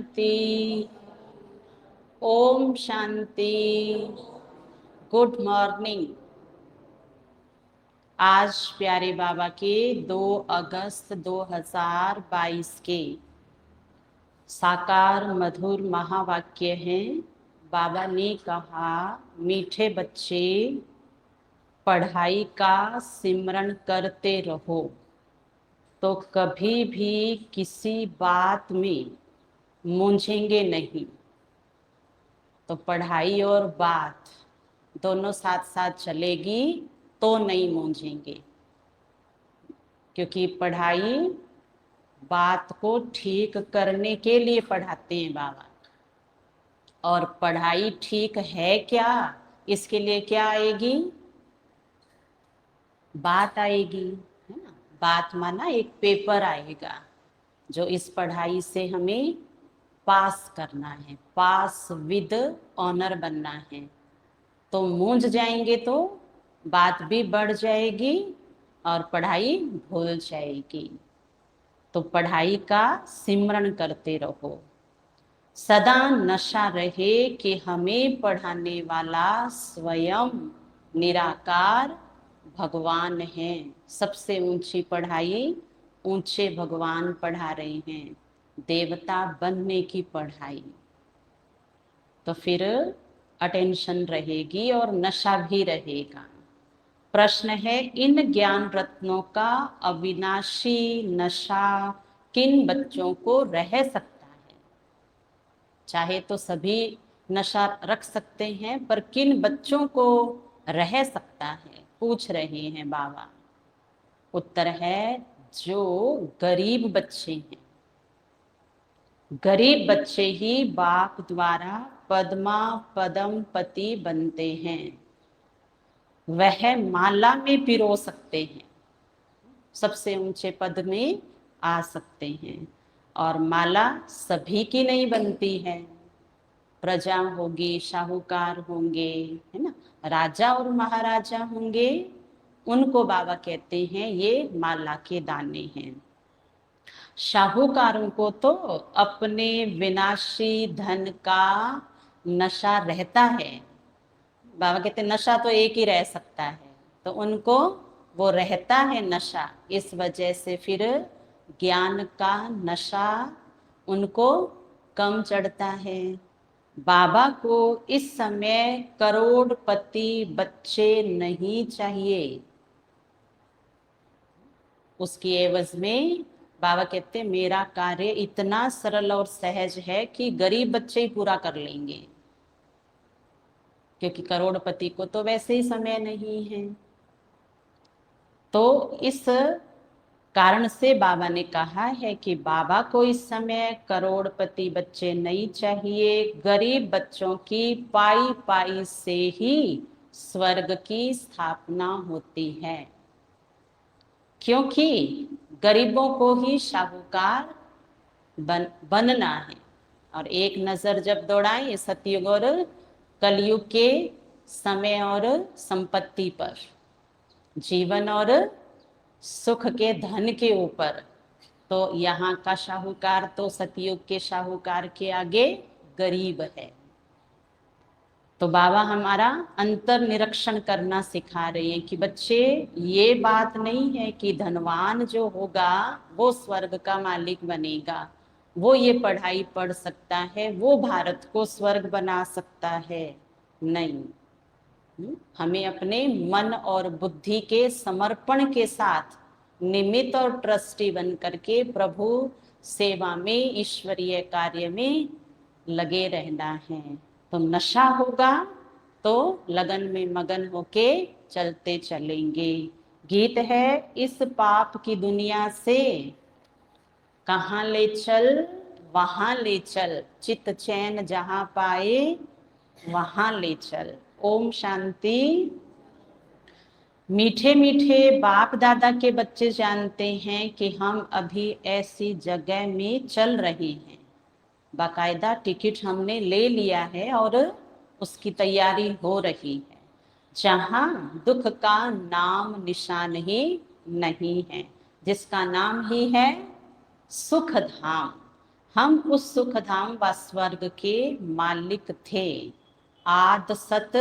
शांति। Om Shanti. Good morning. आज प्यारे बाबा के 2 अगस्त 2022 के साकार मधुर महावाक्य हैं। बाबा ने कहा, मीठे बच्चे पढ़ाई का सिमरन करते रहो तो कभी भी किसी बात में मूंझेंगे नहीं। तो पढ़ाई और बात दोनों साथ साथ चलेगी तो नहीं मूंझेंगे, क्योंकि पढ़ाई बात को ठीक करने के लिए पढ़ाते हैं बाबा। और पढ़ाई ठीक है क्या, इसके लिए क्या आएगी? बात आएगी, है ना। बात माना एक पेपर आएगा जो इस पढ़ाई से हमें पास करना है, पास विद ऑनर बनना है। तो मूंझ जाएंगे तो बात भी बढ़ जाएगी और पढ़ाई भूल जाएगी। तो पढ़ाई का सिमरन करते रहो, सदा नशा रहे कि हमें पढ़ाने वाला स्वयं निराकार भगवान है। सबसे ऊंची पढ़ाई ऊंचे भगवान पढ़ा रहे हैं, देवता बनने की पढ़ाई। तो फिर अटेंशन रहेगी और नशा भी रहेगा। प्रश्न है, इन ज्ञान रत्नों का अविनाशी नशा किन बच्चों को रह सकता है? चाहे तो सभी नशा रख सकते हैं, पर किन बच्चों को रह सकता है, पूछ रहे हैं बाबा। उत्तर है, जो गरीब बच्चे हैं। गरीब बच्चे ही बाप द्वारा पद्मा पदम पति बनते हैं। वह माला में पिरो सकते हैं, सबसे ऊंचे पद में आ सकते हैं। और माला सभी की नहीं बनती है। प्रजा होगी, शाहूकार होंगे, है ना, राजा और महाराजा होंगे, उनको बाबा कहते हैं ये माला के दाने हैं। शाहूकारों को तो अपने विनाशी धन का नशा रहता है। बाबा कहते हैं नशा तो एक ही रह सकता है, तो उनको वो रहता है नशा। इस वजह से फिर ज्ञान का नशा उनको कम चढ़ता है। बाबा को इस समय करोड़पति बच्चे नहीं चाहिए। उसकी एवज में बाबा कहते हैं मेरा कार्य इतना सरल और सहज है कि गरीब बच्चे ही पूरा कर लेंगे, क्योंकि करोड़पति को तो वैसे ही समय नहीं है। तो इस कारण से बाबा ने कहा है कि बाबा को इस समय करोड़पति बच्चे नहीं चाहिए, गरीब बच्चों की पाई पाई से ही स्वर्ग की स्थापना होती है। क्योंकि गरीबों को ही शाहूकार बनना है। और एक नजर जब दौड़ाएं सतयुग और कलयुग के समय और संपत्ति पर, जीवन और सुख के धन के ऊपर, तो यहाँ का शाहूकार तो सतयुग के शाहूकार के आगे गरीब है। तो बाबा हमारा अंतर निरीक्षण करना सिखा रहे हैं कि बच्चे, ये बात नहीं है कि धनवान जो होगा वो स्वर्ग का मालिक बनेगा, वो ये पढ़ाई पढ़ सकता है, वो भारत को स्वर्ग बना सकता है। नहीं, हमें अपने मन और बुद्धि के समर्पण के साथ निमित्त और ट्रस्टी बन करके प्रभु सेवा में, ईश्वरीय कार्य में लगे रहना है। तो नशा होगा तो लगन में मगन होके चलते चलेंगे। गीत है, इस पाप की दुनिया से कहाँ ले चल, वहां ले चल, चित चैन जहां पाए वहां ले चल। ओम शांति। मीठे मीठे बाप दादा के बच्चे जानते हैं कि हम अभी ऐसी जगह में चल रहे हैं। बाकायदा टिकट हमने ले लिया है और उसकी तैयारी हो रही है, जहां दुख का नाम निशान ही नहीं है, जिसका नाम ही है सुख धाम। हम उस सुख धाम व स्वर्ग के मालिक थे। आद सत,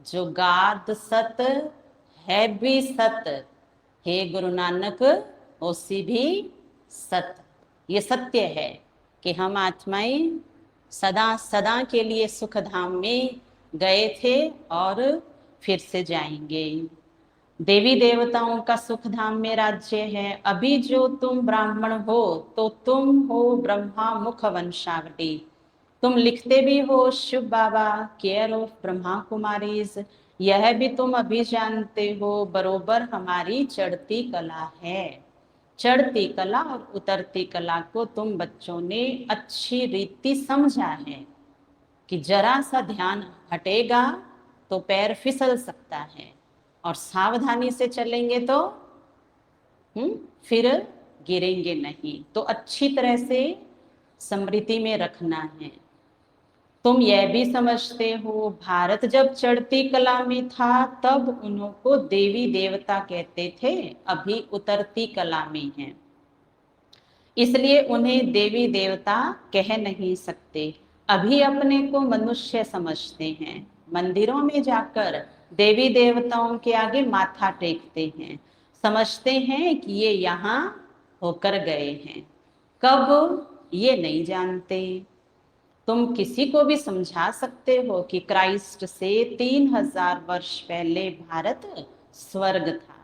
जुगाद सत, है भी सत, हे गुरु नानक ओसी भी सत। ये सत्य है कि हम आत्माएं सदा सदा के लिए सुख धाम में गए थे और फिर से जाएंगे। देवी देवताओं का सुख धाम में राज्य है। अभी जो तुम ब्राह्मण हो तो तुम हो ब्रह्मा मुख वंशावली। तुम लिखते भी हो शिव बाबा केयर ऑफ ब्रह्मा कुमारीज। यह भी तुम अभी जानते हो बरोबर हमारी चढ़ती कला है। चढ़ती कला और उतरती कला को तुम बच्चों ने अच्छी रीति समझा है कि जरा सा ध्यान हटेगा तो पैर फिसल सकता है, और सावधानी से चलेंगे तो फिर गिरेंगे नहीं। तो अच्छी तरह से स्मृति में रखना है। तुम यह भी समझते हो भारत जब चढ़ती कला में था तब उनको देवी देवता कहते थे, अभी उतरती कला में है इसलिए उन्हें देवी देवता कह नहीं सकते। अभी अपने को मनुष्य समझते हैं। मंदिरों में जाकर देवी देवताओं के आगे माथा टेकते हैं, समझते हैं कि ये यहाँ होकर गए हैं, कब ये नहीं जानते। तुम किसी को भी समझा सकते हो कि क्राइस्ट से 3000 वर्ष पहले भारत स्वर्ग था।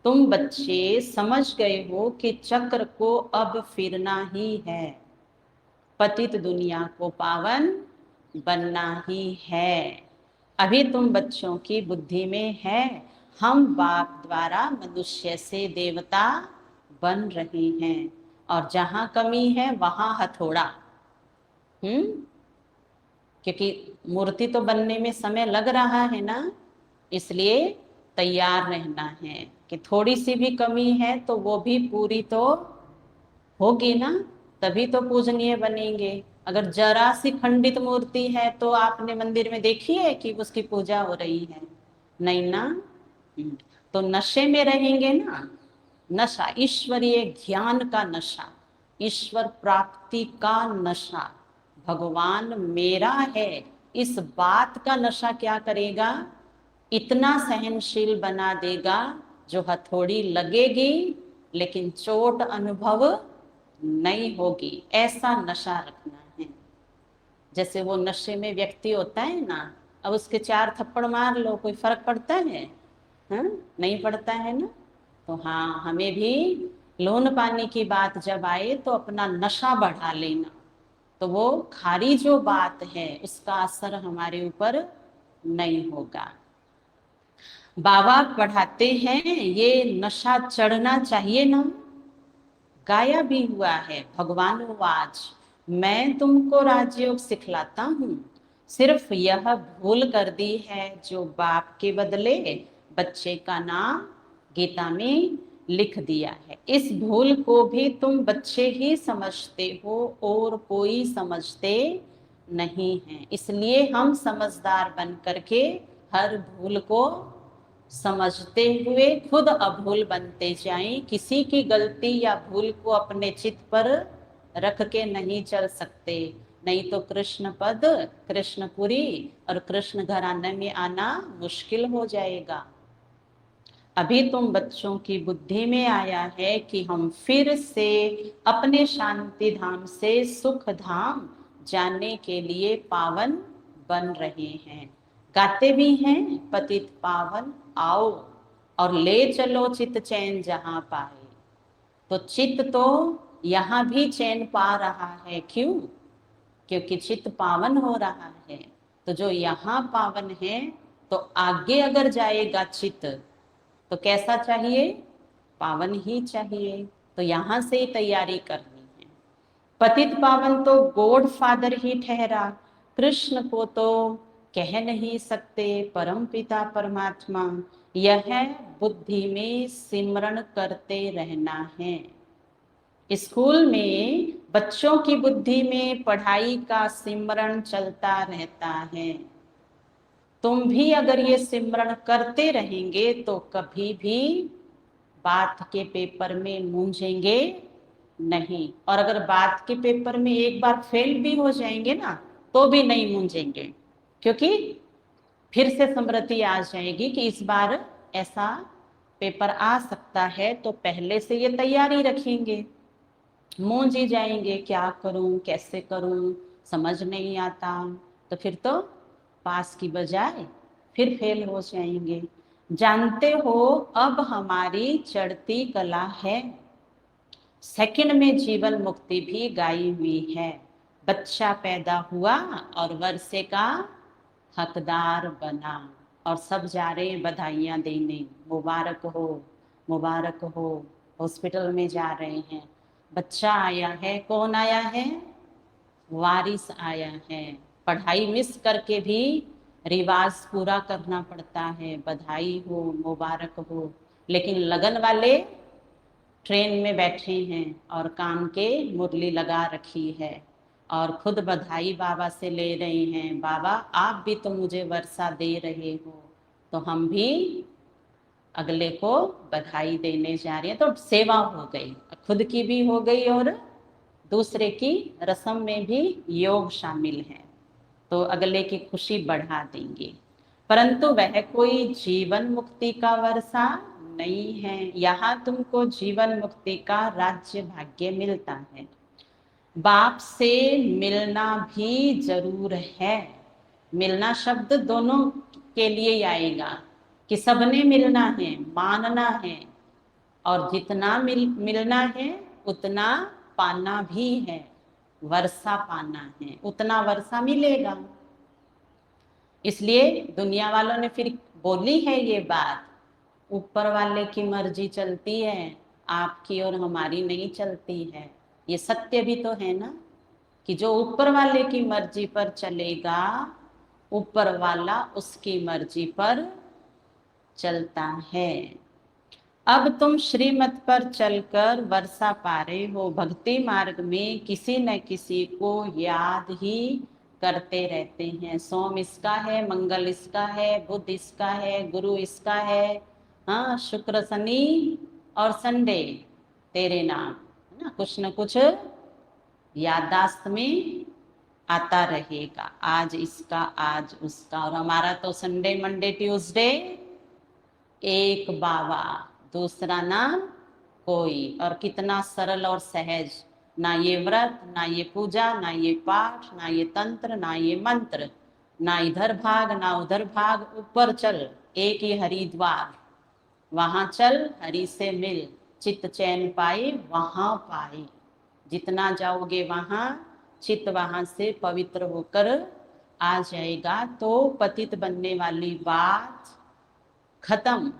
तुम बच्चे समझ गए हो कि चक्र को अब फिरना ही है, पतित दुनिया को पावन बनना ही है। अभी तुम बच्चों की बुद्धि में है हम बाप द्वारा मनुष्य से देवता बन रहे हैं, और जहां कमी है वहां हथौड़ा। क्योंकि मूर्ति तो बनने में समय लग रहा है ना, इसलिए तैयार रहना है कि थोड़ी सी भी कमी है तो वो भी पूरी तो होगी ना, तभी तो पूजनीय बनेंगे। अगर जरा सी खंडित मूर्ति है तो आपने मंदिर में देखी है कि उसकी पूजा हो रही है? नहीं ना। तो नशे में रहेंगे ना, नशा ईश्वरीय ज्ञान का नशा, ईश्वर प्राप्ति का नशा, भगवान मेरा है इस बात का नशा क्या करेगा, इतना सहनशील बना देगा जो हथौड़ी लगेगी लेकिन चोट अनुभव नहीं होगी। ऐसा नशा रखना है। जैसे वो नशे में व्यक्ति होता है ना, अब उसके 4 थप्पड़ मार लो, कोई फर्क पड़ता है? हाँ, नहीं पड़ता है ना। तो हाँ, हमें भी लोन पानी की बात जब आए तो अपना नशा बढ़ा लेना, तो वो खारी जो बात है उसका असर हमारे ऊपर नहीं होगा। बाबा पढ़ाते हैं ये नशा चढ़ना चाहिए ना। गाया भी हुआ है, भगवान वाच मैं तुमको राजयोग सिखलाता हूँ, सिर्फ यह भूल कर दी है जो बाप के बदले बच्चे का नाम गीता में लिख दिया है। इस भूल को भी तुम बच्चे ही समझते हो और कोई समझते नहीं है, इसलिए हम समझदार बन करके हर भूल को समझते हुए खुद अभूल बनते जाएं। किसी की गलती या भूल को अपने चित्त पर रख के नहीं चल सकते, नहीं तो कृष्ण पद, कृष्णपुरी और कृष्ण घराने में आना मुश्किल हो जाएगा। अभी तुम बच्चों की बुद्धि में आया है कि हम फिर से अपने शांति धाम से सुख धाम जाने के लिए पावन बन रहे हैं। गाते भी हैं पतित पावन आओ और ले चलो चित चैन जहां पाए। तो चित्त तो यहाँ भी चैन पा रहा है, क्यों? क्योंकि चित्त पावन हो रहा है। तो जो यहाँ पावन है तो आगे अगर जाएगा चित्त तो कैसा चाहिए? पावन ही चाहिए। तो यहां से ही तैयारी करनी है। पतित पावन तो गॉड फादर ही ठहरा, कृष्ण को तो कह नहीं सकते परम पिता परमात्मा। यह बुद्धि में सिमरण करते रहना है। स्कूल में बच्चों की बुद्धि में पढ़ाई का सिमरण चलता रहता है। तुम भी अगर ये सिमरण करते रहेंगे तो कभी भी बात के पेपर में मूंझेंगे नहीं। और अगर बात के पेपर में एक बार फेल भी हो जाएंगे ना तो भी नहीं मूंझेंगे, क्योंकि फिर से स्मृति आ जाएगी कि इस बार ऐसा पेपर आ सकता है, तो पहले से ये तैयारी रखेंगे। मूंझ ही जाएंगे, क्या करूं कैसे करूं, समझ नहीं आता, तो फिर तो पास की बजाय फिर फेल हो जाएंगे। जानते हो, अब हमारी चढ़ती कला है, सेकंड में जीवन मुक्ति भी गाई हुई है। बच्चा पैदा हुआ और वर्षे का हकदार बना, और सब जा रहे हैं बधाइयां देने, मुबारक हो मुबारक हो। हॉस्पिटल में जा रहे हैं, बच्चा आया है। कौन आया है? वारिस आया है। पढ़ाई मिस करके भी रिवाज पूरा करना पड़ता है, बधाई हो मुबारक हो। लेकिन लगन वाले ट्रेन में बैठे हैं और कान के मुरली लगा रखी है और खुद बधाई बाबा से ले रहे हैं, बाबा आप भी तो मुझे वर्षा दे रहे हो, तो हम भी अगले को बधाई देने जा रहे हैं। तो सेवा हो गई, खुद की भी हो गई और दूसरे की रस्म में भी योग शामिल है, तो अगले की खुशी बढ़ा देंगे। परंतु वह कोई जीवन मुक्ति का वर्षा नहीं है। यहाँ तुमको जीवन मुक्ति का राज्य भाग्य मिलता है। बाप से मिलना भी जरूर है। मिलना शब्द दोनों के लिए ही आएगा कि सबने मिलना है, मानना है, और जितना मिलना है उतना पाना भी है। वर्षा पाना है, उतना वर्षा मिलेगा। इसलिए दुनिया वालों ने फिर बोली है ये बात, ऊपर वाले की मर्जी चलती है, आपकी और हमारी नहीं चलती है। ये सत्य भी तो है ना, कि जो ऊपर वाले की मर्जी पर चलेगा, ऊपर वाला उसकी मर्जी पर चलता है। अब तुम श्रीमत पर चलकर वर्षा पा रहे हो। भक्ति मार्ग में किसी न किसी को याद ही करते रहते हैं। सोम इसका है, मंगल इसका है, बुध इसका है, गुरु इसका है, हाँ शुक्र शनि और संडे तेरे नाम, है ना, कुछ न कुछ याददाश्त में आता रहेगा, आज इसका आज उसका। और हमारा तो संडे मंडे ट्यूसडे एक बाबा, दूसरा नाम कोई। और कितना सरल और सहज, ना ये व्रत, ना ये पूजा, ना ये पाठ, ना ये तंत्र, ना ये मंत्र, ना इधर भाग ना उधर भाग। ऊपर चल, एक ही हरिद्वार, वहां चल हरि से मिल, चित्त चैन पाए वहां पाए। जितना जाओगे वहां चित्त वहां से पवित्र होकर आ जाएगा। तो पतित बनने वाली बात खत्म।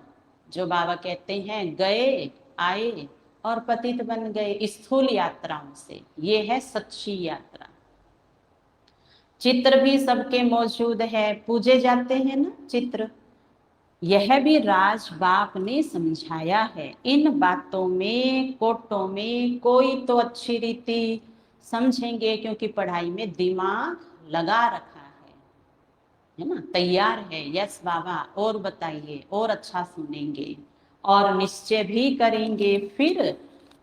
जो बाबा कहते हैं गए आए और पतित बन गए स्थूल यात्राओं से, ये है सच्ची यात्रा। चित्र भी सबके मौजूद है, पूजे जाते हैं ना चित्र, यह भी राज बाप ने समझाया है। इन बातों में कोटों में कोई तो अच्छी रीति समझेंगे, क्योंकि पढ़ाई में दिमाग लगा रखा है ना, तैयार है। यस बाबा, और बताइए, और अच्छा सुनेंगे और निश्चय भी करेंगे, फिर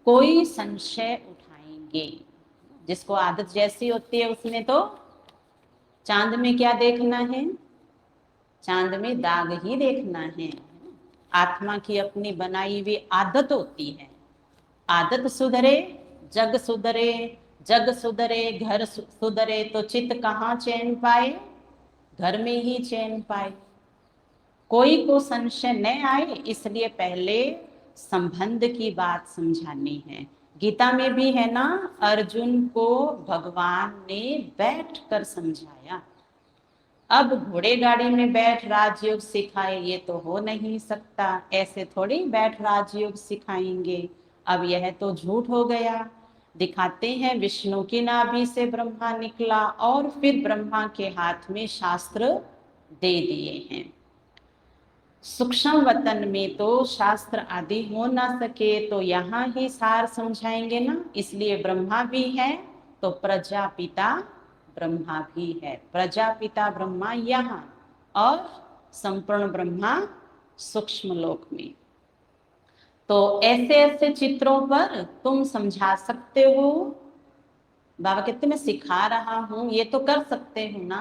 कोई संशय उठाएंगे। जिसको आदत जैसी होती है उसने तो चांद में क्या देखना है, चांद में दाग ही देखना है। आत्मा की अपनी बनाई हुई आदत होती है। आदत सुधरे जग सुधरे, जग सुधरे घर सुधरे, तो चित्त कहाँ चैन पाए? घर में ही चैन पाए। कोई को संशय न आए, इसलिए पहले संबंध की बात समझानी है। गीता में भी है ना, अर्जुन को भगवान ने बैठ कर समझाया। अब घोड़े गाड़ी में बैठ राजयोग सिखाए, ये तो हो नहीं सकता, ऐसे थोड़ी बैठ राजयोग सिखाएंगे। अब यह तो झूठ हो गया। दिखाते हैं विष्णु की नाभि से ब्रह्मा निकला और फिर ब्रह्मा के हाथ में शास्त्र दे दिए हैं। सूक्ष्म वतन में तो शास्त्र आदि हो ना सके, तो यहाँ ही सार समझाएंगे ना। इसलिए ब्रह्मा भी है तो प्रजापिता ब्रह्मा भी है। प्रजापिता ब्रह्मा यहाँ और संपूर्ण ब्रह्मा सूक्ष्म लोक में। तो ऐसे ऐसे चित्रों पर तुम समझा सकते हो। बाबा कहते मैं सिखा रहा हूं, ये तो कर सकते हो ना।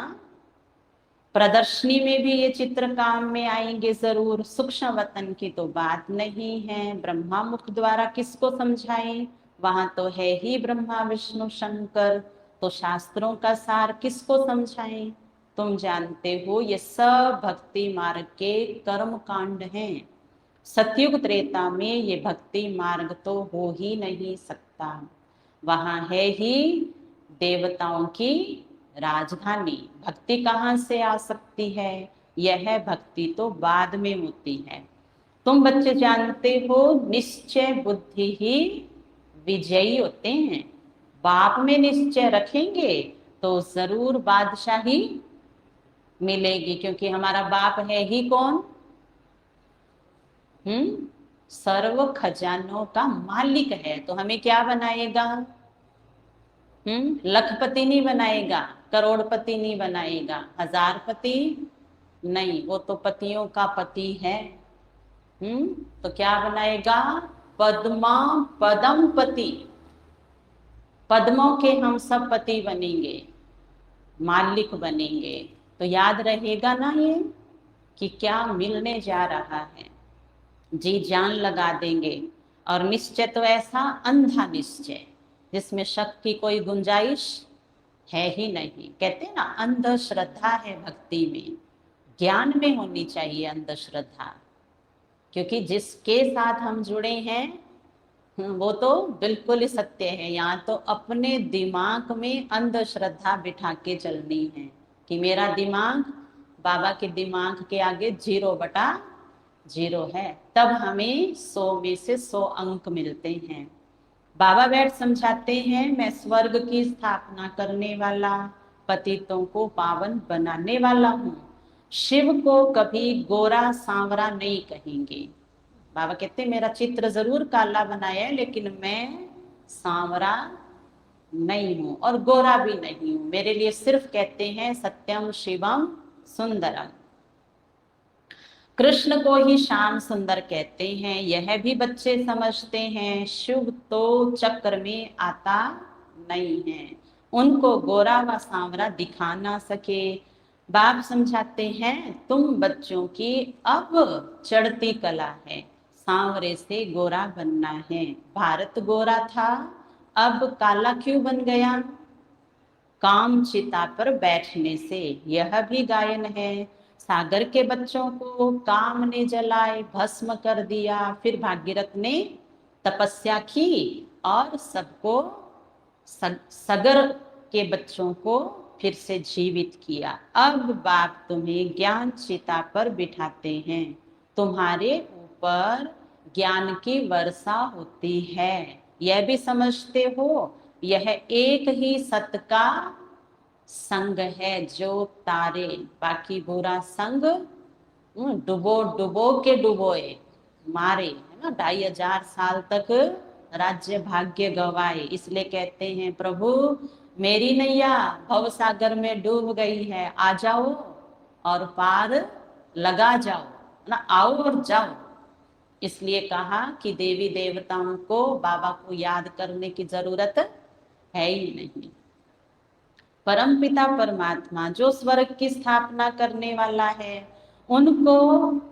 प्रदर्शनी में भी ये चित्र काम में आएंगे जरूर। सूक्ष्म वतन की तो बात नहीं है, ब्रह्मा मुख द्वारा किसको समझाएं, वहां तो है ही ब्रह्मा विष्णु शंकर, तो शास्त्रों का सार किसको समझाएं। तुम जानते हो ये सब भक्ति मार्ग के कर्म कांड हैं। सतयुग त्रेता में ये भक्ति मार्ग तो हो ही नहीं सकता। वहां है ही देवताओं की राजधानी। भक्ति कहाँ से आ सकती है, यह भक्ति तो बाद में होती है। तुम बच्चे जानते हो निश्चय बुद्धि ही विजयी होते हैं। बाप में निश्चय रखेंगे तो जरूर बादशाही मिलेगी, क्योंकि हमारा बाप है ही कौन। सर्व खजानों का मालिक है, तो हमें क्या बनाएगा। लखपति नहीं बनाएगा, करोड़पति नहीं बनाएगा, हजारपति नहीं, वो तो पतियों का पति है। तो क्या बनाएगा, पद्मा पदम पति। पद्मों के हम सब पति बनेंगे, मालिक बनेंगे। तो याद रहेगा ना ये कि क्या मिलने जा रहा है, जी जान लगा देंगे। और निश्चय तो ऐसा अंधा निश्चय जिसमें शक की कोई गुंजाइश है ही नहीं। कहते हैं ना अंधश्रद्धा है भक्ति में, ज्ञान में होनी चाहिए अंधश्रद्धा। क्योंकि जिसके साथ हम जुड़े हैं वो तो बिल्कुल ही सत्य है। यहाँ तो अपने दिमाग में अंधश्रद्धा बिठा के चलनी है कि मेरा दिमाग बाबा के दिमाग के आगे 0/0 है, तब हमें 100 में से 100 अंक मिलते हैं। बाबा बैठ समझाते हैं मैं स्वर्ग की स्थापना करने वाला, पतितों को पावन बनाने वाला हूँ। शिव को कभी गोरा सांवरा नहीं कहेंगे। बाबा कहते मेरा चित्र जरूर काला बनाया है, लेकिन मैं सांवरा नहीं हूं और गोरा भी नहीं हूं। मेरे लिए सिर्फ कहते हैं सत्यम शिवम सुंदरम। कृष्ण को ही श्याम सुंदर कहते हैं, यह भी बच्चे समझते हैं। शिव तो चक्र में आता नहीं है, उनको गोरा व सांवरा दिखा ना सके। बाप समझाते हैं तुम बच्चों की अब चढ़ती कला है, सांवरे से गोरा बनना है। भारत गोरा था, अब काला क्यों बन गया, काम चिता पर बैठने से। यह भी गायन है। सागर के बच्चों को काम ने जलाए भस्म कर दिया, फिर भागीरथ ने तपस्या की और सबको सगर के बच्चों को फिर से जीवित किया। अब बाप तुम्हें ज्ञान चिता पर बिठाते हैं, तुम्हारे ऊपर ज्ञान की वर्षा होती है। यह भी समझते हो यह एक ही सत का संग है जो तारे, बाकी बुरा संग डुबो डुबो के डुबोए मारे, है ना। 2500 साल तक राज्य भाग्य गवाए, इसलिए कहते हैं प्रभु मेरी नैया भव सागर में डूब गई है, आ जाओ और पार लगा जाओ, ना आओ और जाओ। इसलिए कहा कि देवी देवताओं को बाबा को याद करने की जरूरत है ही नहीं। परमपिता परमात्मा जो स्वर्ग की स्थापना करने वाला है उनको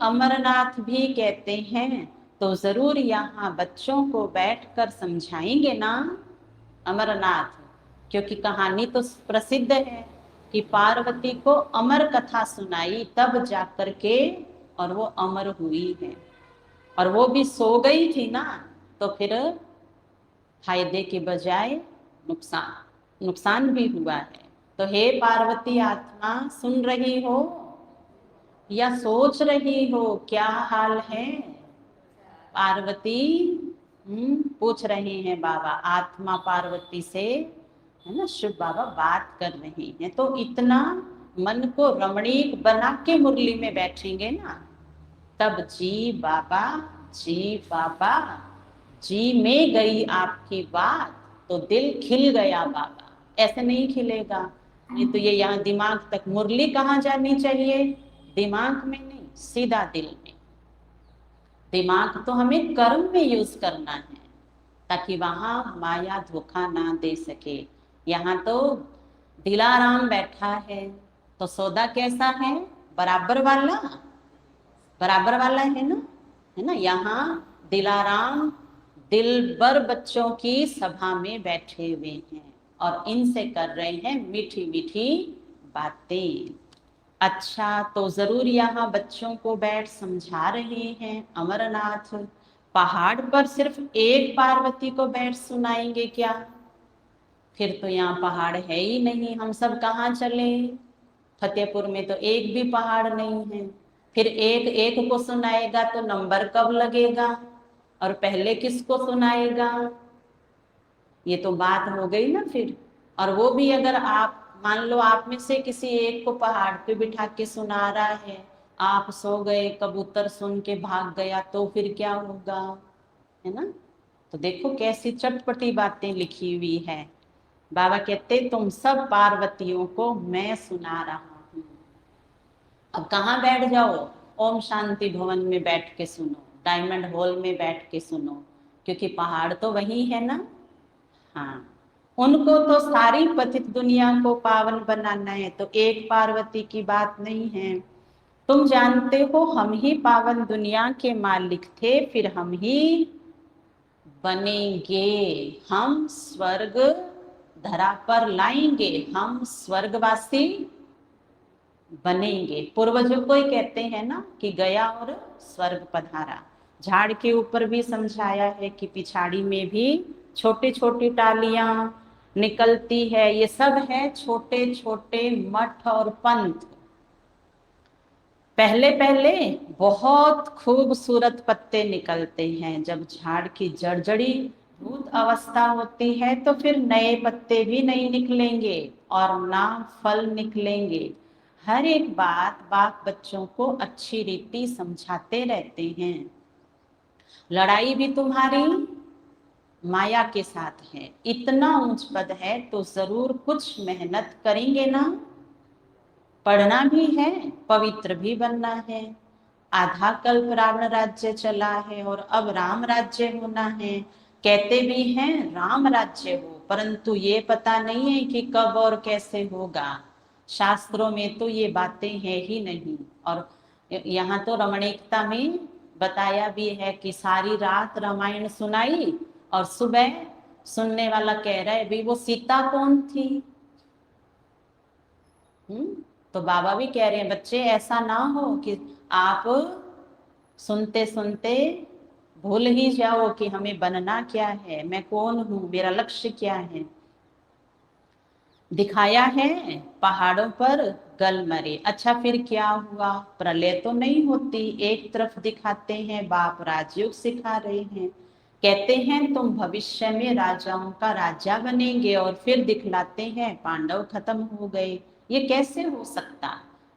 अमरनाथ भी कहते हैं। तो जरूर यहाँ बच्चों को बैठकर समझाएंगे ना अमरनाथ, क्योंकि कहानी तो प्रसिद्ध है कि पार्वती को अमर कथा सुनाई तब जाकर के और वो अमर हुई है। और वो भी सो गई थी ना, तो फिर फायदे के बजाय नुकसान नुकसान भी हुआ है। तो हे पार्वती आत्मा सुन रही हो या सोच रही हो, क्या हाल है पार्वती। पूछ रहे हैं बाबा आत्मा पार्वती से, है ना। शिव बाबा बात कर रहे हैं, तो इतना मन को रमणीक बना के मुरली में बैठेंगे ना, तब जी बाबा जी बाबा जी में गई आपकी बात तो दिल खिल गया बाबा। ऐसे नहीं खिलेगा, नहीं तो ये यहाँ दिमाग तक, मुरली कहाँ जानी चाहिए, दिमाग में नहीं सीधा दिल में। दिमाग तो हमें कर्म में यूज करना है, ताकि वहां माया धोखा ना दे सके। यहाँ तो दिलाराम बैठा है, तो सौदा कैसा है? बराबर वाला, बराबर वाला है ना। यहाँ दिलाराम दिलबर बच्चों की सभा में बैठे हुए हैं और इनसे कर रहे हैं मीठी मीठी बातें। अच्छा, तो जरूर यहाँ बच्चों को बैठ समझा रहे हैं। अमरनाथ पहाड़ पर सिर्फ एक पार्वती को बैठ सुनाएंगे क्या? फिर तो यहाँ पहाड़ है ही नहीं, हम सब कहाँ चले? फतेहपुर में तो एक भी पहाड़ नहीं है। फिर एक एक को सुनाएगा तो नंबर कब लगेगा? और पहले किसको सुनाएगा? ये तो बात हो गई ना फिर। और वो भी अगर आप मान लो आप में से किसी एक को पहाड़ पे बिठा के सुना रहा है, आप सो गए, कबूतर सुन के भाग गया, तो फिर क्या होगा? है ना। तो देखो कैसी चटपटी बातें लिखी हुई है। बाबा कहते तुम सब पार्वतियों को मैं सुना रहा हूँ। अब कहाँ बैठ जाओ? ओम शांति भवन में बैठ के सुनो, डायमंड हॉल में बैठ के सुनो, क्योंकि पहाड़ तो वही है ना। हाँ, उनको तो सारी पतित दुनिया को पावन बनाना है, तो एक पार्वती की बात नहीं है। तुम जानते हो हम ही पावन दुनिया के मालिक थे, फिर हम ही बनेंगे। हम स्वर्ग धरा पर लाएंगे, हम स्वर्गवासी बनेंगे। पूर्वजों को ही कहते हैं ना कि गया और स्वर्ग पधारा। झाड़ के ऊपर भी समझाया है कि पिछाड़ी में भी छोटी छोटी टालियां निकलती है, ये सब है छोटे छोटे मठ और पंथ। पहले पहले बहुत खूबसूरत पत्ते निकलते हैं, जब झाड़ की जड़जड़ी भूत अवस्था होती है तो फिर नए पत्ते भी नहीं निकलेंगे और ना फल निकलेंगे। हर एक बात बाप बच्चों को अच्छी रीति समझाते रहते हैं। लड़ाई भी तुम्हारी माया के साथ है, इतना ऊंच पद है तो जरूर कुछ मेहनत करेंगे ना। पढ़ना भी है, पवित्र भी बनना है। आधा कल्प रावण राज्य चला है और अब राम राज्य होना है। कहते भी हैं राम राज्य हो, परंतु ये पता नहीं है कि कब और कैसे होगा। शास्त्रों में तो ये बातें हैं ही नहीं। और यहाँ तो रमणीकता में बताया भी है कि सारी रात रामायण सुनाई और सुबह सुनने वाला कह रहा है भी वो सीता कौन थी। तो बाबा भी कह रहे हैं बच्चे ऐसा ना हो कि आप सुनते सुनते भूल ही जाओ कि हमें बनना क्या है, मैं कौन हूं, मेरा लक्ष्य क्या है। दिखाया है पहाड़ों पर गलमरे। अच्छा फिर क्या हुआ? प्रलय तो नहीं होती, एक तरफ दिखाते हैं बाप राजयोग सिखा रहे हैं। कहते हैं तुम भविष्य में राजाओं का राजा बनेंगे, और फिर दिखलाते हैं पांडव खत्म हो गए। ये कैसे हो सकता?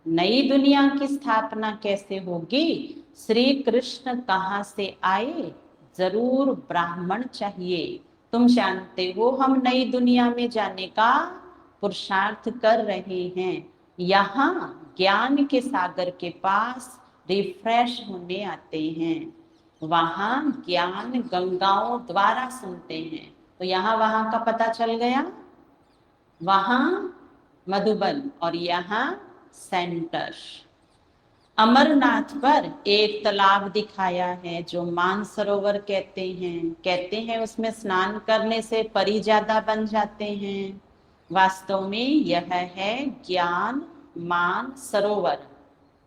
नई दुनिया की स्थापना कैसे होगी? श्री कृष्ण कहाँ से आए? जरूर ब्राह्मण चाहिए। तुम जानते हो हम नई दुनिया में जाने का पुरुषार्थ कर रहे हैं। यहाँ ज्ञान के सागर के पास रिफ्रेश होने आते हैं, वहां ज्ञान गंगाओं द्वारा सुनते हैं। तो यहाँ वहां का पता चल गया, वहां मधुबन और यहाँ सेंटर। अमरनाथ पर एक तालाब दिखाया है जो मानसरोवर कहते हैं उसमें स्नान करने से परी ज्यादा बन जाते हैं। वास्तव में यह है ज्ञान मान सरोवर।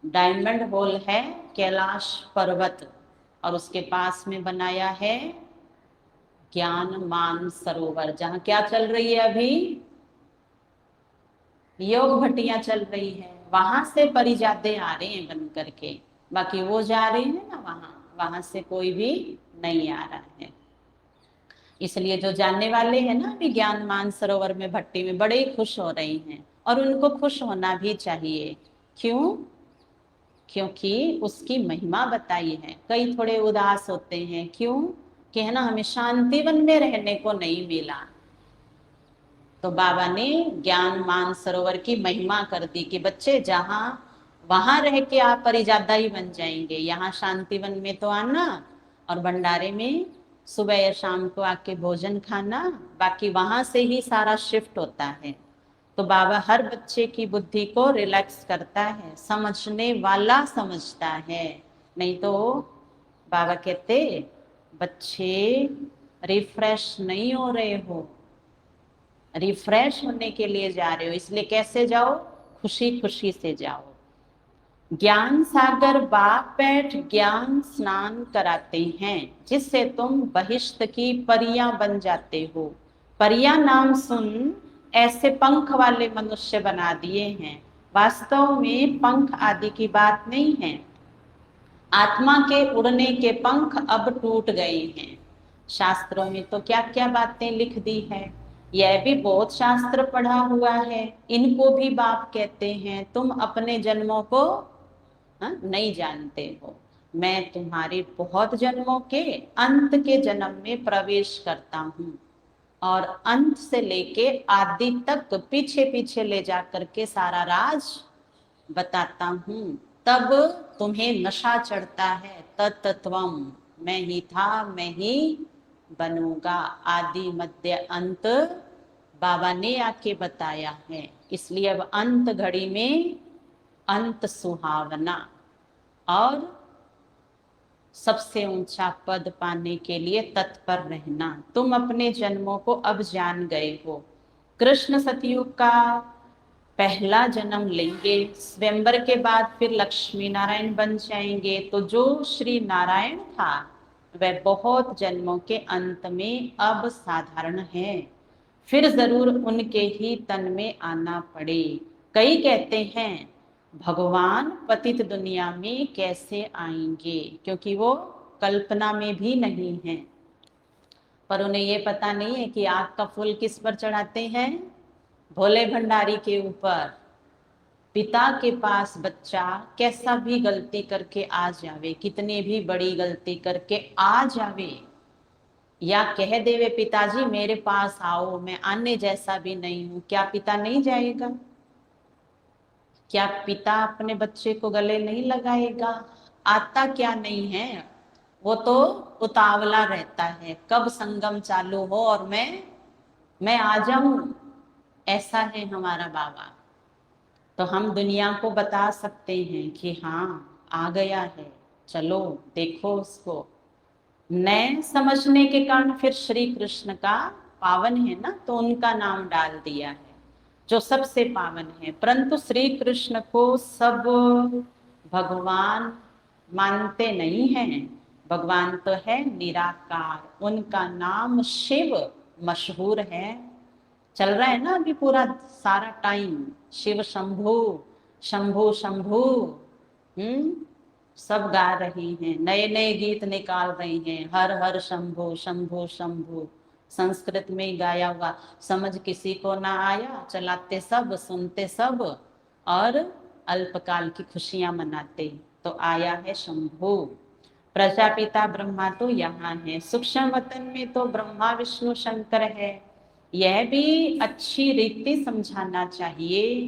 डायमंड हॉल है कैलाश पर्वत, और उसके पास में बनाया है ज्ञान मान सरोवर, जहां क्या चल रही है अभी? योग भट्टियां चल रही है। वहां से परिजाते आ रहे हैं बन करके, बाकी वो जा रहे हैं ना वहां, वहां से कोई भी नहीं आ रहा है। इसलिए जो जानने वाले हैं ना अभी ज्ञान मान सरोवर में भट्टी में बड़े खुश हो रही हैं, और उनको खुश होना भी चाहिए। क्यों? क्योंकि उसकी महिमा बताई है। कई थोड़े उदास होते हैं, क्यों? कि है ना हमें शांति वन में रहने को नहीं मिला। तो बाबा ने ज्ञान मान सरोवर की महिमा कर दी कि बच्चे जहाँ वहां रह के आप परिजादा ही बन जाएंगे। यहाँ शांतिवन में तो आना और भंडारे में सुबह या शाम को आके भोजन खाना, बाकी वहां से ही सारा शिफ्ट होता है। तो बाबा हर बच्चे की बुद्धि को रिलैक्स करता है, समझने वाला समझता है। नहीं तो बाबा कहते बच्चे रिफ्रेश नहीं हो रहे हो, रिफ्रेश होने के लिए जा रहे हो, इसलिए कैसे जाओ, खुशी खुशी से जाओ। ज्ञान सागर बाप बैठ ज्ञान स्नान कराते हैं, जिससे तुम बहिष्ठ की परियां बन जाते हो। परियां नाम सुन ऐसे पंख वाले मनुष्य बना दिए हैं, वास्तव में पंख आदि की बात नहीं है। आत्मा के उड़ने के पंख अब टूट गए हैं। शास्त्रों में तो क्या क्या बातें लिख दी है, यह भी बहुत शास्त्र पढ़ा हुआ है, इनको भी बाप कहते हैं। तुम अपने जन्मों को नहीं जानते हो। मैं तुम्हारे बहुत जन्मों के अंत के जन्म में प्रवेश करता हूँ और अंत से लेके आदि तक पीछे पीछे ले जा करके सारा राज बताता हूँ। तब तुम्हें नशा चढ़ता है, तत्त्वम, मैं ही था मैं ही बनूंगा। आदि मध्य अंत बाबा ने आके बताया है, इसलिए अब अंत घड़ी में अंत सुहावना और सबसे ऊंचा पद पाने के लिए तत्पर रहना। तुम अपने जन्मों को अब जान गए हो। कृष्ण सतयुग का पहला जन्म लेंगे, स्वयंवर के बाद फिर लक्ष्मी नारायण बन जाएंगे। तो जो श्री नारायण था वह बहुत जन्मों के अंत में अब साधारण है, फिर जरूर उनके ही तन में आना पड़े। कई कहते हैं भगवान पतित दुनिया में कैसे आएंगे, क्योंकि वो कल्पना में भी नहीं है। पर उन्हें ये पता नहीं है कि आग का फूल किस पर चढ़ाते हैं, भोले भंडारी के ऊपर। पिता के पास बच्चा कैसा भी गलती करके आ जावे, कितनी भी बड़ी गलती करके आ जावे, या कह देवे पिताजी मेरे पास आओ, मैं आने जैसा भी नहीं हूं, क्या पिता नहीं जाएगा? क्या पिता अपने बच्चे को गले नहीं लगाएगा? आता क्या नहीं है, वो तो उतावला रहता है, कब संगम चालू हो और मैं आ जाऊं। ऐसा है हमारा बाबा। तो हम दुनिया को बता सकते हैं कि हाँ आ गया है, चलो देखो उसको। नए समझने के कारण फिर श्री कृष्ण का पावन है ना, तो उनका नाम डाल दिया है जो सबसे पावन है। परंतु श्री कृष्ण को सब भगवान मानते नहीं हैं। भगवान तो है निराकार, उनका नाम शिव मशहूर है। चल रहा है ना अभी पूरा सारा टाइम, शिव शंभु शंभु शंभु। सब गा रही हैं, नए नए गीत निकाल रही हैं, हर हर शंभु शंभु शंभु। संस्कृत में ही गाया हुआ, समझ किसी को ना आया, चलाते सब सुनते सब और अल्पकाल की खुशियां मनाते। तो आया है शंभु। प्रजापिता ब्रह्मा तो यहाँ है, सूक्ष्म वतन में तो ब्रह्मा विष्णु शंकर है। यह भी अच्छी रीति समझाना चाहिए,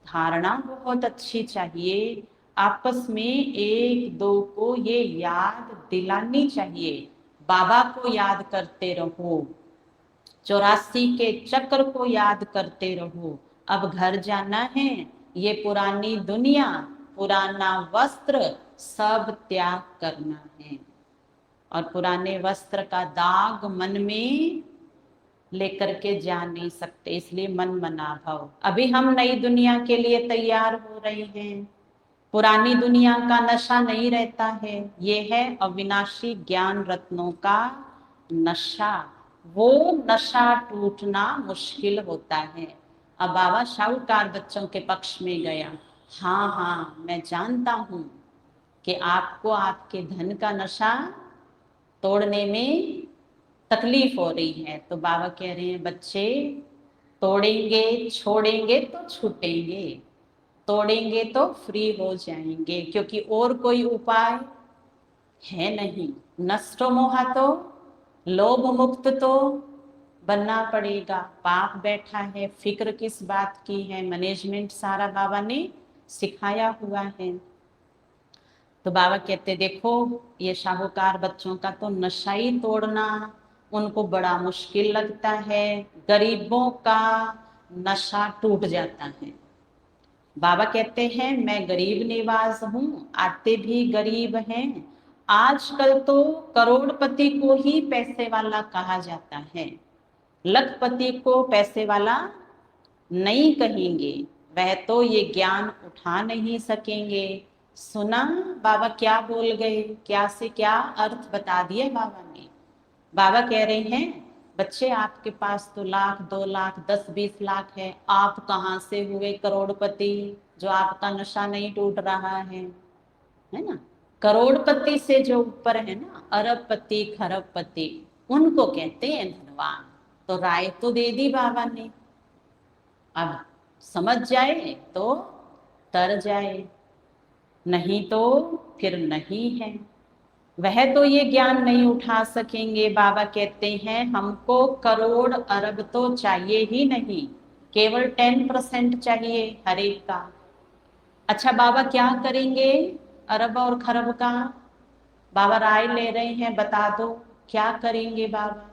धारणा बहुत अच्छी चाहिए, आपस में एक दो को ये याद दिलानी चाहिए। बाबा को याद करते रहो, 84 के चक्र को याद करते रहो। अब घर जाना है, ये पुरानी दुनिया पुराना वस्त्र सब त्याग करना है। और पुराने वस्त्र का दाग मन में लेकर के जा नहीं सकते, इसलिए मन मना भाव। अभी हम नई दुनिया के लिए तैयार हो रहे हैं, पुरानी दुनिया का नशा नहीं रहता है। ये है अविनाशी ज्ञान रत्नों का नशा, वो नशा टूटना मुश्किल होता है। अब बाबा शाहूकार बच्चों के पक्ष में गया, हाँ हाँ मैं जानता हूं कि आपको आपके धन का नशा तोड़ने में तकलीफ हो रही है। तो बाबा कह रहे हैं बच्चे, तोड़ेंगे छोड़ेंगे तो छूटेंगे, तोड़ेंगे तो फ्री हो जाएंगे, क्योंकि और कोई उपाय है नहीं। नष्ट मोहा तो लोभ मुक्त तो बनना पड़ेगा। पाप बैठा है, फिक्र किस बात की है, मैनेजमेंट सारा बाबा ने सिखाया हुआ है। तो बाबा कहते देखो ये शाहूकार बच्चों का तो नशा ही तोड़ना उनको बड़ा मुश्किल लगता है, गरीबों का नशा टूट जाता है। बाबा कहते हैं मैं गरीब निवाज हूं, आते भी गरीब हैं। आजकल तो करोड़पति को ही पैसे वाला कहा जाता है, लखपति को पैसे वाला नहीं कहेंगे, वह तो ये ज्ञान उठा नहीं सकेंगे। सुना बाबा क्या बोल गए, क्या से क्या अर्थ बता दिए बाबा ने। बाबा कह रहे हैं बच्चे आपके पास तो लाख 2 लाख 10-20 लाख है, आप कहाँ से हुए करोड़पति जो आपका नशा नहीं टूट रहा है ना। करोड़पति से जो ऊपर है ना, अरबपति खरबपति, उनको कहते हैं धनवान। तो राय तो दे दी बाबा ने, अब समझ जाए तो तर जाए, नहीं तो फिर नहीं है। वह तो ये ज्ञान नहीं उठा सकेंगे। बाबा कहते हैं हमको करोड़ अरब तो चाहिए ही नहीं, केवल 10% चाहिए हर एक का। अच्छा बाबा क्या करेंगे अरब और खरब का? बाबा राय ले रहे हैं, बता दो क्या करेंगे बाबा।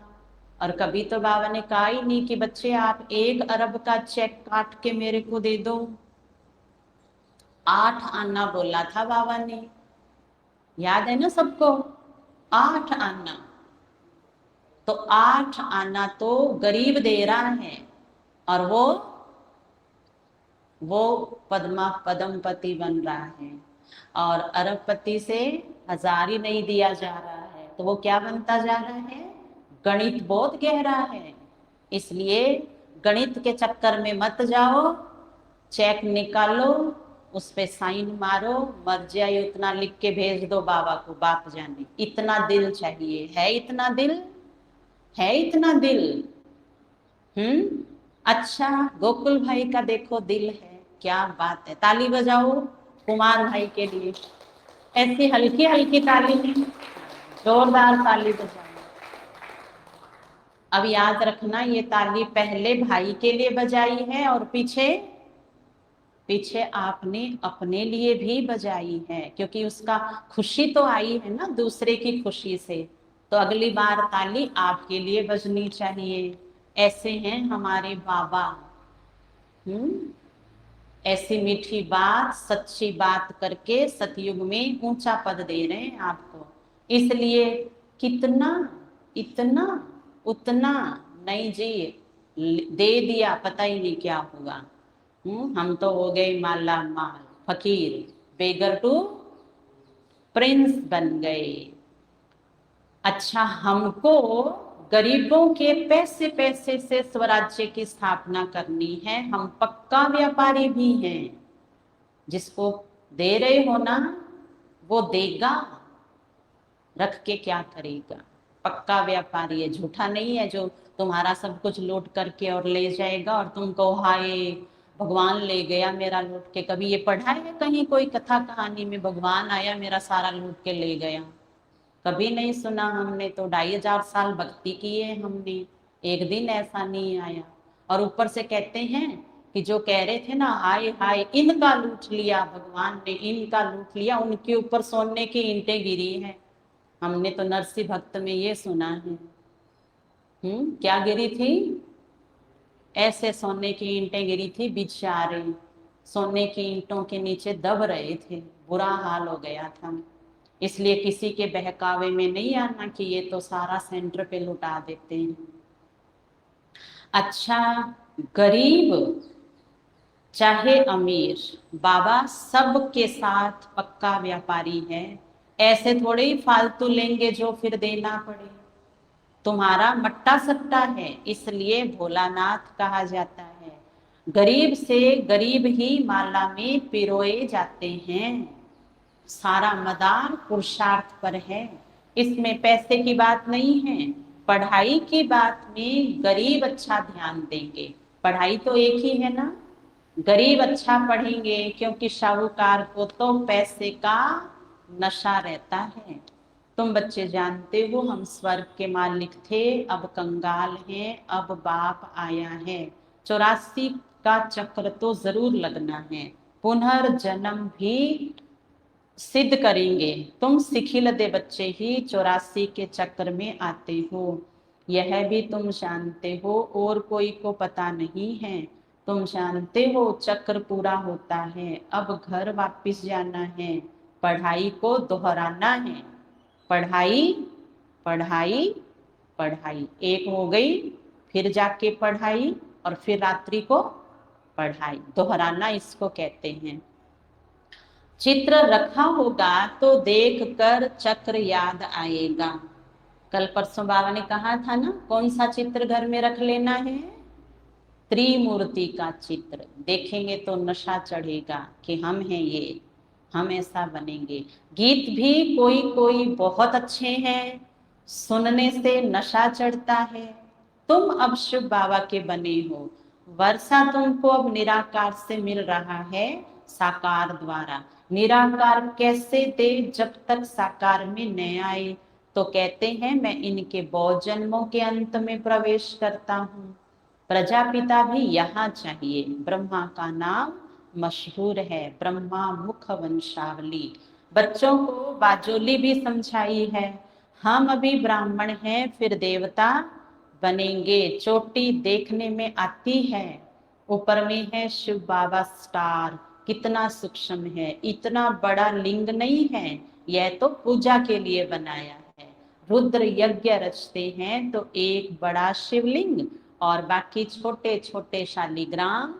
और कभी तो बाबा ने कहा ही नहीं कि बच्चे आप 1 अरब का चेक काट के मेरे को दे दो। 8 आना बोला था बाबा ने, याद है ना सबको, 8 आना। तो 8 आना तो गरीब दे रहा है, और वो पद्मपति बन रहा है, और अरबपति से 1000 ही नहीं दिया जा रहा है, तो वो क्या बनता जा रहा है? गणित बहुत गहरा है, इसलिए गणित के चक्कर में मत जाओ। चेक निकालो, उस पे साइन मारो, मर जाए उतना लिख के भेज दो बाबा को, बाप जाने। इतना दिल चाहिए, है इतना दिल, है इतना दिल। अच्छा गोकुल भाई का देखो दिल है, क्या बात है। ताली बजाओ कुमार भाई के लिए, ऐसी हल्की हल्की ताली नहीं, जोरदार ताली बजाओ। अब याद रखना ये ताली पहले भाई के लिए बजाई है, और पीछे पीछे आपने अपने लिए भी बजाई है, क्योंकि उसका खुशी तो आई है ना दूसरे की खुशी से। तो अगली बार ताली आपके लिए बजनी चाहिए। ऐसे हैं हमारे बाबा। ऐसी मीठी बात सच्ची बात करके सतयुग में ऊंचा पद दे रहे हैं आपको। इसलिए कितना इतना उतना नहीं जी, दे दिया पता ही नहीं क्या हुआ। हम तो हो गए माला माल, फकीर, बेगर टू प्रिंस बन गए। अच्छा हमको गरीबों के पैसे पैसे से स्वराज्य की स्थापना करनी है, हम पक्का व्यापारी भी हैं। जिसको दे रहे हो ना वो देगा, रख के क्या करेगा। पक्का व्यापारी है, झूठा नहीं है जो तुम्हारा सब कुछ लूट करके और ले जाएगा और तुम कहो हाय भगवान ले गया मेरा लूट के। कभी ये पढ़ा है कहीं कोई कथा कहानी में भगवान आया मेरा सारा लूट के ले गया? कभी नहीं सुना हमने। तो 2500 भक्ति की है हमने, एक दिन ऐसा नहीं आया। और ऊपर से कहते हैं कि जो कह रहे थे ना हाय हाय इनका लूट लिया भगवान ने, इनका लूट लिया, उनके ऊपर सोने की ईंटें गिरी है। हमने तो नरसिंह भक्त में ये सुना है। क्या गिरी थी? ऐसे सोने की ईंटें गिरी थी, बेचारे सोने की ईंटों के नीचे दब रहे थे, बुरा हाल हो गया था। इसलिए किसी के बहकावे में नहीं आना कि ये तो सारा सेंटर पे लुटा देते हैं। अच्छा गरीब चाहे अमीर, बाबा सबके साथ पक्का व्यापारी है। ऐसे थोड़े ही फालतू लेंगे जो फिर देना पड़े। तुम्हारा मट्टा सट्टा है, इसलिए भोलानाथ कहा जाता है। गरीब से गरीब ही माला में पिरोए जाते हैं। सारा मदार पुरुषार्थ पर है, इसमें पैसे की बात नहीं है। पढ़ाई की बात में गरीब अच्छा ध्यान देंगे, पढ़ाई तो एक ही है ना। गरीब अच्छा पढ़ेंगे क्योंकि शाहूकार को तो पैसे का नशा रहता है। तुम बच्चे जानते हो हम स्वर्ग के मालिक थे, अब कंगाल हैं, अब बाप आया है। 84 का चक्र तो जरूर लगना है। पुनर्जन्म भी सिद्ध करेंगे। तुम सिखिलदे बच्चे ही 84 के चक्र में आते हो, यह भी तुम जानते हो, और कोई को पता नहीं है। तुम जानते हो चक्र पूरा होता है, अब घर वापस जाना है, पढ़ाई को दोहराना है। पढ़ाई पढ़ाई पढ़ाई एक हो गई, फिर जाके पढ़ाई, और फिर रात्रि को पढ़ाई, दोहराना इसको कहते हैं। चित्र रखा होगा तो देखकर चक्र याद आएगा। कल परसों बाबा ने कहा था ना, कौन सा चित्र घर में रख लेना है? त्रिमूर्ति का चित्र। देखेंगे तो नशा चढ़ेगा कि हम हैं ये, हम ऐसा बनेंगे। गीत भी कोई कोई बहुत अच्छे हैं, सुनने से नशा चढ़ता है। तुम अब शिव बाबा के बने हो, वर्षा तुमको अब निराकार से मिल रहा है साकार द्वारा। निराकार कैसे दे जब तक साकार में न आए? तो कहते हैं मैं इनके बहुत जन्मों के अंत में प्रवेश करता हूँ। प्रजापिता भी यहाँ चाहिए। ब्रह्मा का नाम मशहूर है, ब्रह्मा मुख वंशावली। बच्चों को बाजोली भी समझाई है। हम अभी ब्राह्मण हैं, फिर देवता बनेंगे। चोटी देखने में आती है, ऊपर में है शिव बाबा स्टार। कितना सूक्ष्म है, इतना बड़ा लिंग नहीं है, यह तो पूजा के लिए बनाया है। रुद्र यज्ञ रचते हैं तो एक बड़ा शिवलिंग और बाकी छोटे छोटे शालिग्राम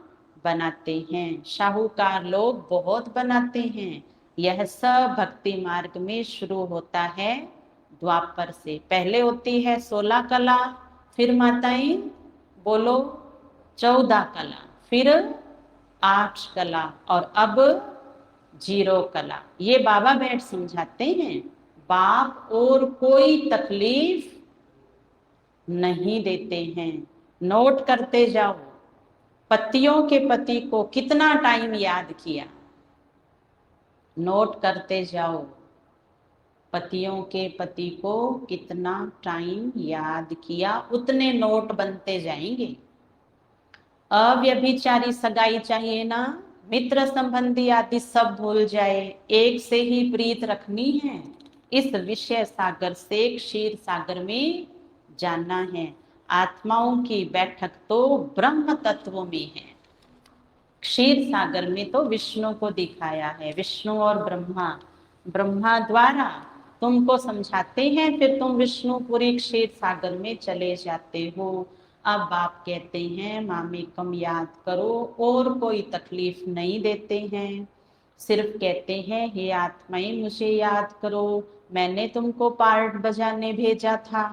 बनाते हैं। शाहूकार लोग बहुत बनाते हैं। यह सब भक्ति मार्ग में शुरू होता है द्वापर से। पहले होती है 16 कला, फिर माताएं बोलो 14 कला, फिर 8 कला, और अब 0 कला। ये बाबा बैठ समझाते हैं। बाप और कोई तकलीफ नहीं देते हैं। नोट करते जाओ, पतियों के पति को कितना टाइम याद किया। नोट करते जाओ, पतियों के पति को कितना टाइम याद किया, उतने नोट बनते जाएंगे। अव्यभिचारी सगाई चाहिए ना, मित्र संबंधी आदि सब भूल जाए, एक से ही प्रीत रखनी है। इस विषय सागर से क्षीर सागर में जानना है। आत्माओं की बैठक तो ब्रह्म तत्व में है। क्षीर सागर में तो विष्णु को दिखाया है, विष्णु और ब्रह्मा। ब्रह्मा द्वारा तुमको समझाते हैं, फिर तुम विष्णुपुरी क्षीर सागर में चले जाते हो। अब बाप कहते हैं मामी कम याद करो, और कोई तकलीफ नहीं देते हैं। सिर्फ कहते हैं हे आत्माएं मुझे याद करो, मैंने तुमको पार्ट बजाने भेजा था।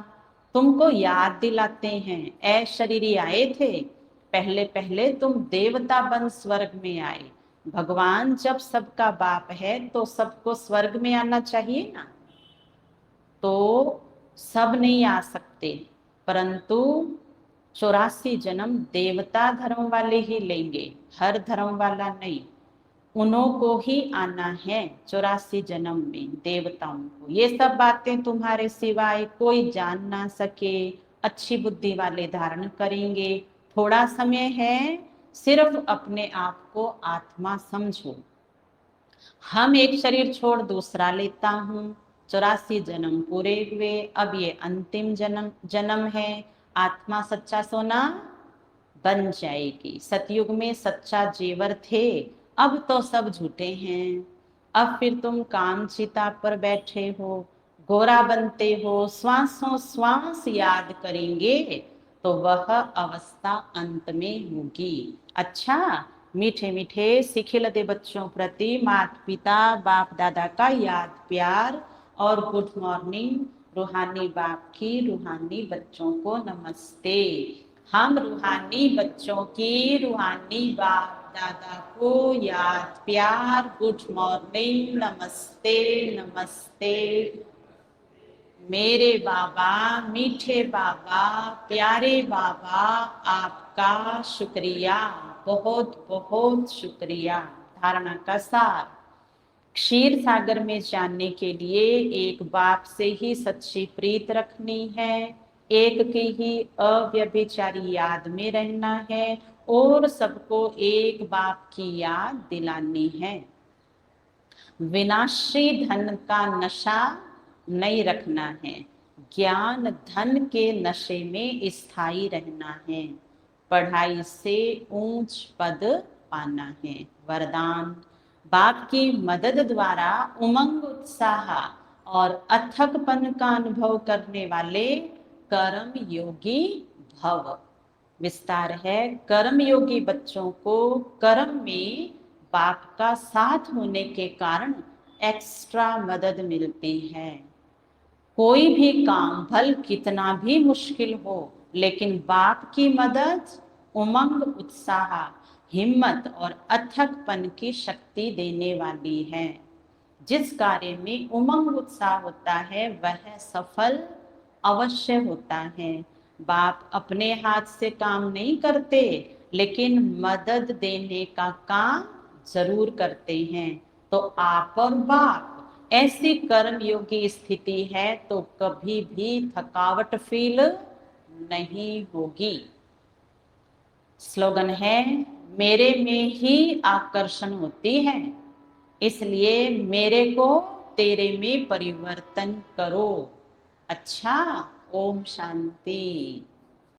तुमको याद दिलाते हैं, ऐ शरीरी आए थे, पहले पहले तुम देवता बन स्वर्ग में आए। भगवान जब सबका बाप है तो सबको स्वर्ग में आना चाहिए ना। तो सब नहीं आ सकते, परंतु 84 जन्म देवता धर्म वाले ही लेंगे, हर धर्म वाला नहीं। उन्हों को ही आना है 84 जन्म में, देवताओं को। ये सब बातें तुम्हारे सिवाय कोई जान ना सके। अच्छी बुद्धि वाले धारण करेंगे। थोड़ा समय है, सिर्फ अपने आप को आत्मा समझो। हम एक शरीर छोड़ दूसरा लेता हूँ। 84 जन्म पूरे हुए, अब ये अंतिम जन्म है। आत्मा सच्चा सोना बन जाएगी। सतयुग में सच्चा जेवर थे, अब तो सब झूठे हैं। अब फिर तुम काम चिता पर बैठे हो, गोरा बनते हो, श्वासों श्वास याद करेंगे तो वह अवस्था अंत में होगी। अच्छा, मीठे मीठे सिखिलदे बच्चों प्रति माता पिता बाप दादा का याद प्यार और गुड मॉर्निंग। रूहानी बाप की रूहानी बच्चों को नमस्ते। हम रूहानी बच्चों की रूहानी बाप दादा को याद प्यार, गुड मॉर्निंग, नमस्ते नमस्ते। मेरे बाबा, मीठे बाबा, प्यारे बाबा, आपका शुक्रिया, बहुत बहुत शुक्रिया। धारणा का सार, क्षीर सागर में जानने के लिए एक बाप से ही सच्ची प्रीत रखनी है, एक की ही अव्यभिचारी याद में रहना है, और सबको एक बाप की याद दिलानी है। विनाशी धन का नशा नहीं रखना है, ज्ञान धन के नशे में स्थायी रहना है, पढ़ाई से ऊंच पद पाना है। वरदान, बाप की मदद द्वारा उमंग, उत्साह और अथकपन का अनुभव करने वाले कर्म योगी भव। विस्तार है, कर्म योगी बच्चों को कर्म में बाप का साथ होने के कारण एक्स्ट्रा मदद मिलती है। कोई भी काम भल कितना भी मुश्किल हो, लेकिन बाप की मदद उमंग, उत्साह, हिम्मत और अथकपन की शक्ति देने वाली है। जिस कार्य में उमंग उत्साह होता है वह सफल अवश्य होता है। बाप अपने हाथ से काम नहीं करते, लेकिन मदद देने का काम जरूर करते हैं। तो आप और बाप ऐसी कर्म योगी स्थिति है तो कभी भी थकावट फील नहीं होगी। स्लोगन है, मेरे में ही आकर्षण होती है, इसलिए मेरे को तेरे में परिवर्तन करो। अच्छा, ओम शांति।